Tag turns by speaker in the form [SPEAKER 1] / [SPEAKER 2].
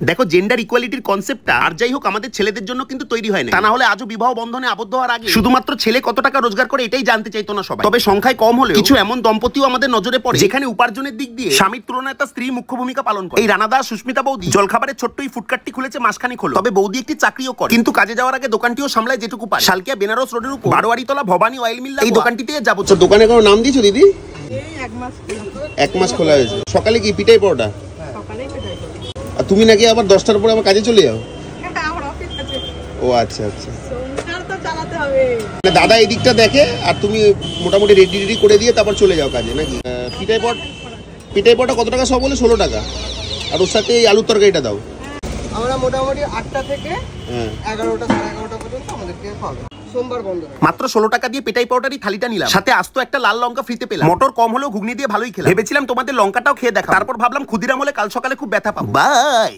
[SPEAKER 1] দেখো জেন্ডার ইকুয়ালিটির কনসেপ্টটা আর যাই হোক আমাদের ছেলেদের জন্য কিন্তু তৈরি হয় না, তা না হলে আজও বিবাহ বন্ধনে আবদ্ধ হওয়ার আগে শুধুমাত্র ছেলে কত টাকা রোজগার করে এটাই জানতে চাইতো না সবাই। তবে সংখ্যায় কম হলেও কিছু এমন দম্পতিও আমাদের নজরে পড়ে যেখানে উপার্জনের দিক দিয়ে স্বামীর তুলনায় তার স্ত্রী মুখ্য ভূমিকা পালন করে। এই রানাদা সুস্মিতা বৌদি জলখাবারের ছোট্ট এই ফুডকার্টটি খুলেছে মাসখানেক হলো। তবে বৌদি একটি চাকরিও করে, কিন্তু কাজে যাওয়ার আগে দোকানটিও সামলায় যেটুকু পারে। শালকিয়া বেনারস রোডের উপর বারোয়ারিতলা ভবানী অয়েল মিল এই দোকানটিতে যাবো।
[SPEAKER 2] দোকানে কোনো নাম দিয়েছো দিদি? এক মাস খোলা হয়েছে। সকালে কি পিঠাই পরোটা? আর তুমি নাকি আবার 10টার পরে আবার কাজে চলে যাও? ও আচ্ছা আচ্ছা, মানে দাদা এই দিকটা দেখে আর তুমি মোটামুটি রেডি করে দিয়ে তারপর চলে যাও কাজে নাকি? পিঠাই পরোটা কত টাকা সব বলে? 16 টাকা। আর ওর সাথে এই আলুর তরকারিটা দাও।
[SPEAKER 3] আমরা মোটামুটি 8টা থেকে 11টা 11:30 পর্যন্ত আমাদেরকে খাওয়াবে। সোমবার বন্ধ।
[SPEAKER 1] মাত্র 16 টাকা দিয়ে পেটাই পাউডারই থালিটা নিলাম, সাথে আস্ত একটা লাল লঙ্কা ফ্রিতে পেলাম। মটর কম হলেও ঘুগনি দিয়ে ভালোই খেলাম। ভেবেছিলাম তোমাদের লঙ্কাটাও খেয়ে দেখা, তারপর ভাবলাম ক্ষুদিরাম হলে কাল সকালে খুব ব্যথা পাবো। বাই।